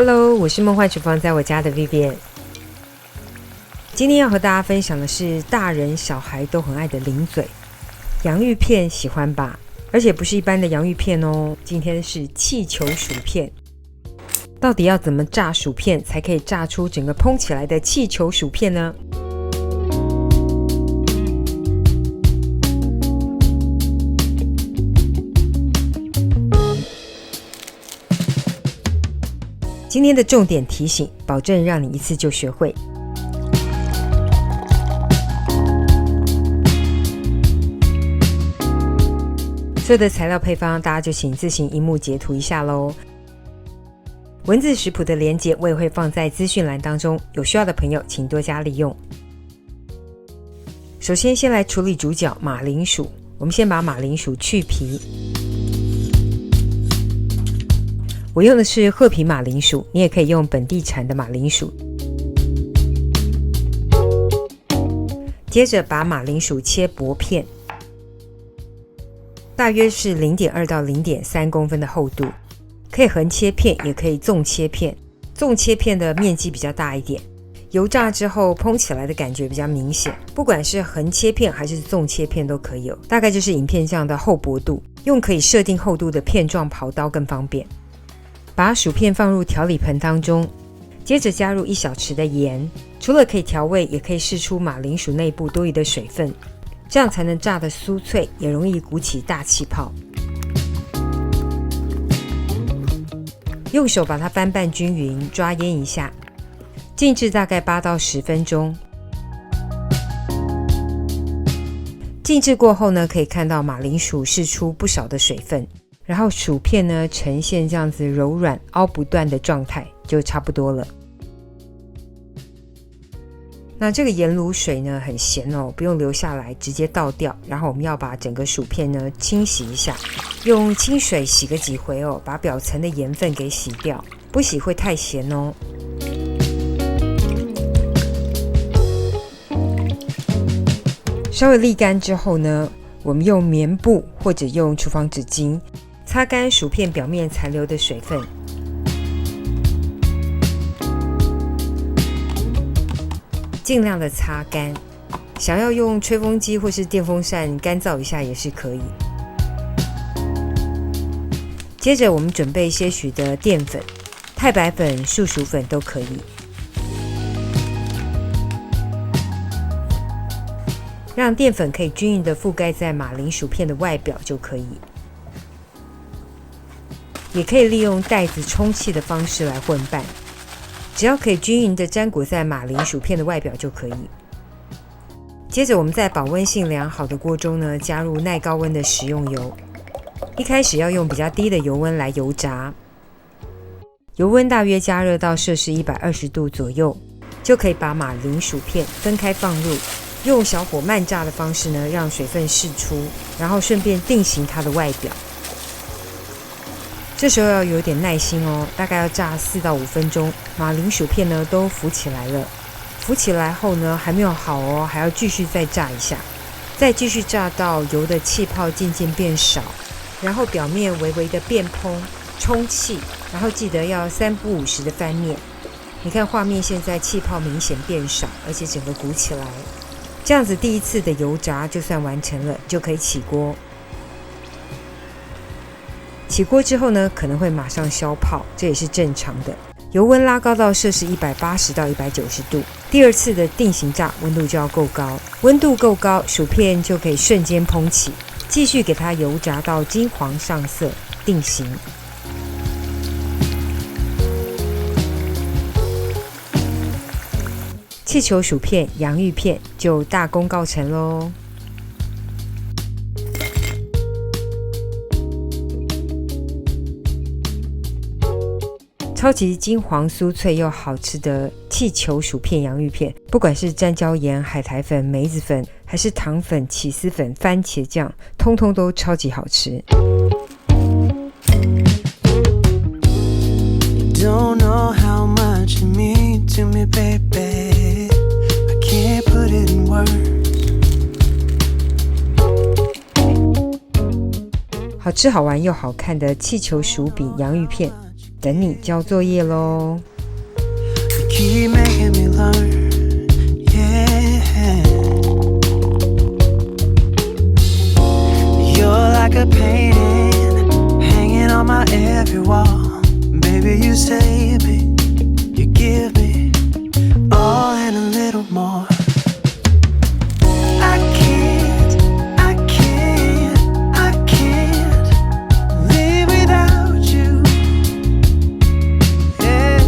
Hello， 我是梦幻厨房在我家的 Vivian。今天要和大家分享的是大人小孩都很爱的零嘴洋芋片，喜欢吧？而且不是一般的洋芋片哦，今天是气球薯片。到底要怎么炸薯片才可以炸出整个蓬起来的气球薯片呢？今天的重点提醒，保证让你一次就学会。所有的材料配方，大家就请自行萤幕截图一下咯。文字食谱的连结我也会放在资讯栏当中，有需要的朋友请多加利用。首先来处理主角马铃薯，我们先把马铃薯去皮。我用的是褐皮马铃薯，你也可以用本地产的马铃薯。接着把马铃薯切薄片，大约是 0.2 到 0.3 公分的厚度，可以横切片也可以纵切片，纵切片的面积比较大一点，油炸之后蓬起来的感觉比较明显。不管是横切片还是纵切片都可以哦，大概就是影片这样的厚薄度，用可以设定厚度的片状刨刀更方便。把薯片放入调理盆当中，接着加入1小匙的盐，除了可以调味，也可以释出马铃薯内部多余的水分，这样才能炸得酥脆，也容易鼓起大气泡。用手把它翻拌均匀，抓腌一下，静置大概8到10分钟。静置过后呢，可以看到马铃薯释出不少的水分，然后薯片呢呈现这样子柔软凹不断的状态，就差不多了。那这个盐卤水呢很咸哦，不用留下来，直接倒掉。然后我们要把整个薯片呢清洗一下，用清水洗个几回哦，把表层的盐分给洗掉，不洗会太咸哦。稍微沥干之后呢，我们用棉布或者用厨房纸巾擦干薯片表面残留的水分，尽量的擦干，想要用吹风机或是电风扇干燥一下也是可以。接着我们准备些许的淀粉，太白粉、树薯粉都可以。让淀粉可以均匀的覆盖在马铃薯片的外表就可以。也可以利用袋子充气的方式来混拌，只要可以均匀的沾裹在马铃薯片的外表就可以。接着我们在保温性良好的锅中呢，加入耐高温的食用油。一开始要用比较低的油温来油炸，油温大约加热到摄氏120度左右，就可以把马铃薯片分开放入，用小火慢炸的方式呢，让水分释出，然后顺便定型它的外表。这时候要有点耐心哦，大概要炸4到5分钟，马铃薯片呢都浮起来了。浮起来后呢还没有好哦，还要继续再炸一下，再继续炸到油的气泡渐渐变少，然后表面微微的变蓬，充气，然后记得要3不5时的翻面。你看画面现在气泡明显变少，而且整个鼓起来，这样子第一次的油炸就算完成了，就可以起锅。起锅之后呢，可能会马上消泡，这也是正常的。油温拉高到摄氏180到190度，第二次的定型炸温度就要够高，温度够高，薯片就可以瞬间蓬起。继续给它油炸到金黄上色，定型。气球薯片、洋芋片就大功告成咯。超级金黄酥脆又好吃的气球薯片洋芋片，不管是蘸椒盐、海苔粉、梅子粉，还是糖粉、起司粉、番茄酱，通通都超级好吃。Don't know how much you mean to me, baby. I can't put it in words. 好吃好玩又好看的气球薯饼洋芋片，等你交作业咯。Keep making me learn, yeah. You're like a painting hanging on my every wall. Baby, you save me, you give me all and a little more. I can't live without you. Yeah.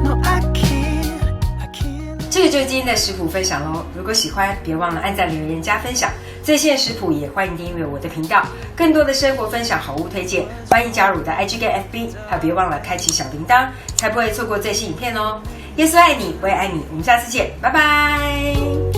No, I can't. 这个就是今天的食谱分享咯，如果喜欢别忘了按赞、留言、加分享。最新的食谱也欢迎订阅我的频道，更多的生活分享、好物推荐，欢迎加入我的 IG 跟 FB， 还有别忘了开启小铃铛，才不会错过最新影片哦。耶稣爱你，我也爱你，我们下次见，拜拜。